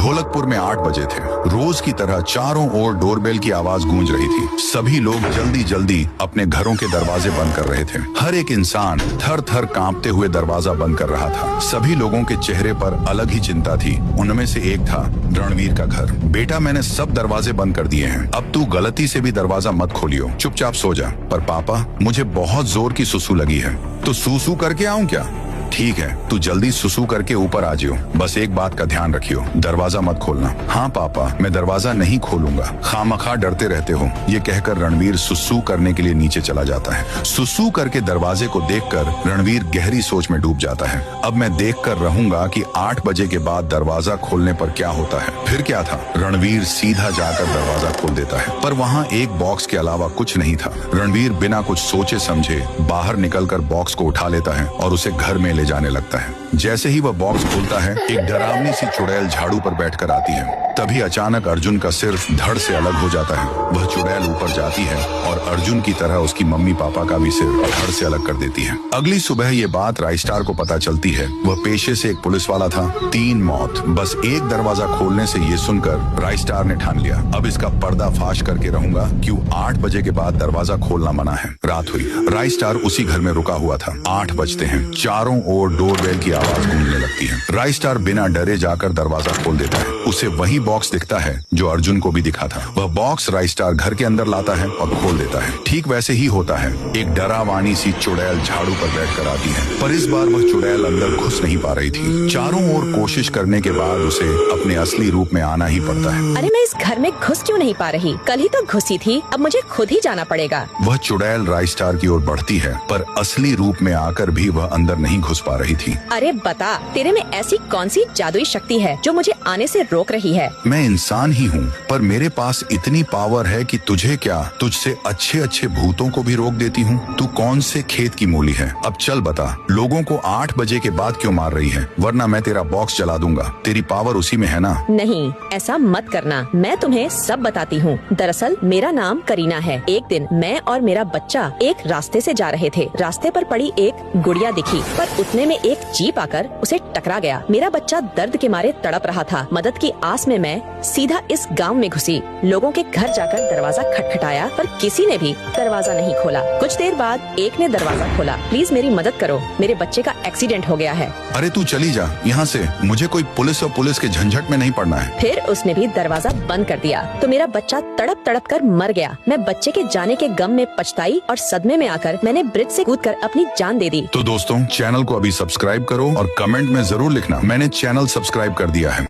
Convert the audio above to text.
ढोलकपुर में 8 बजे थे। रोज की तरह चारों ओर डोरबेल की आवाज गूंज रही थी। सभी लोग जल्दी जल्दी अपने घरों के दरवाजे बंद कर रहे थे। हर एक इंसान थर थर कांपते हुए दरवाजा बंद कर रहा था। सभी लोगों के चेहरे पर अलग ही चिंता थी। उनमें से एक था रणवीर का घर। बेटा, मैंने सब दरवाजे बंद कर दिए हैं, अब तू गलती से भी दरवाजा मत खोलियो, चुपचाप सो जा। पर पापा, मुझे बहुत जोर की सुसु लगी है। तो सूसू करके आऊं क्या? ठीक है, तू जल्दी सुसु करके ऊपर आ जियो। बस एक बात का ध्यान रखियो, दरवाजा मत खोलना। हाँ पापा, मैं दरवाजा नहीं खोलूंगा। खामखा डरते रहते हो। ये कहकर रणवीर सुसु करने के लिए नीचे चला जाता है। सुसु करके दरवाजे को देखकर रणवीर गहरी सोच में डूब जाता है। अब मैं देखकर रहूंगा कि 8 बजे के बाद दरवाजा खोलने पर क्या होता है। फिर क्या था, रणवीर सीधा जाकर दरवाजा खोल देता है, पर वहाँ एक बॉक्स के अलावा कुछ नहीं था। रणवीर बिना कुछ सोचे समझे बाहर निकलकर बॉक्स को उठा लेता है और उसे घर में ले जाने लगता है। जैसे ही वह बॉक्स खोलता है, एक डरावनी सी चुड़ैल झाड़ू पर बैठकर आती है। तभी अचानक अर्जुन का सिर धड़ से अलग हो जाता है। वह चुड़ैल ऊपर जाती है और अर्जुन की तरह उसकी मम्मी पापा का भी सिर धड़ से अलग कर देती है। अगली सुबह ये बात राइस्टार को पता चलती है। वह पेशे से एक पुलिस वाला था। 3 मौत बस एक दरवाजा खोलने से। ये सुनकर राइस्टार ने ठान लिया, अब इसका पर्दाफाश करके रहूंगा। क्यों 8 बजे के बाद दरवाजा खोलना मना है। रात हुई। राइस्टार उसी घर में रुका हुआ था। 8 बजते हैं। चारों ओर डोरबेल की आवाज गूंजने लगती है। राइस्टार बिना डरे जाकर दरवाजा खोल देता है। उसे वही बॉक्स दिखता है जो अर्जुन को भी दिखा था। वह बॉक्स राइस्टार घर के अंदर लाता है और खोल देता है। ठीक वैसे ही होता है। एक डरावानी सी चुड़ैल झाड़ू पर बैठकर आती है, पर इस बार वह चुड़ैल अंदर घुस नहीं पा रही थी। चारों ओर कोशिश करने के बाद उसे अपने असली रूप में आना ही पड़ता है। अरे मैं इस घर में घुस क्यों नहीं पा रही? कल ही तो घुसी थी, अब मुझे खुद ही जाना पड़ेगा। वह चुड़ैल राइस्टार की ओर बढ़ती है, पर असली रूप में आकर भी वह अंदर नहीं घुस पा रही थी। अरे बता, तेरे में ऐसी कौन सी जादुई शक्ति है जो मुझे आने से रोक रही है? मैं इंसान ही हूँ, पर मेरे पास इतनी पावर है कि तुझे क्या, तुझसे अच्छे अच्छे भूतों को भी रोक देती हूँ। तू कौन से खेत की मूली है? अब चल बता, लोगों को 8 बजे के बाद क्यों मार रही है? वरना मैं तेरा बॉक्स जला दूंगा। तेरी पावर उसी में है ना? नहीं, ऐसा मत करना। मैं तुम्हें सब बताती हूँ। दरअसल मेरा नाम करीना है। एक दिन मैं और मेरा बच्चा एक रास्ते से जा रहे थे। रास्ते पर पड़ी एक गुड़िया दिखी, पर उतने में एक जीप आकर उसे टकरा गया। मेरा बच्चा दर्द के मारे तड़प रहा था। मदद की आस में मैं सीधा इस गांव में घुसी। लोगों के घर जाकर दरवाजा खटखटाया, पर किसी ने भी दरवाजा नहीं खोला। कुछ देर बाद एक ने दरवाजा खोला। प्लीज मेरी मदद करो, मेरे बच्चे का एक्सीडेंट हो गया है। अरे तू चली जा यहाँ से, मुझे कोई पुलिस और पुलिस के झंझट में नहीं पड़ना है। फिर उसने भी दरवाजा बंद कर दिया, तो मेरा बच्चा तड़प तड़प कर मर गया। मैं बच्चे के जाने के गम में पछताई और सदमे में आकर मैंने ब्रिज से कूदकर अपनी जान दे दी। तो दोस्तों, चैनल को अभी सब्सक्राइब करो और कमेंट में जरूर लिखना, मैंने चैनल सब्सक्राइब कर दिया है।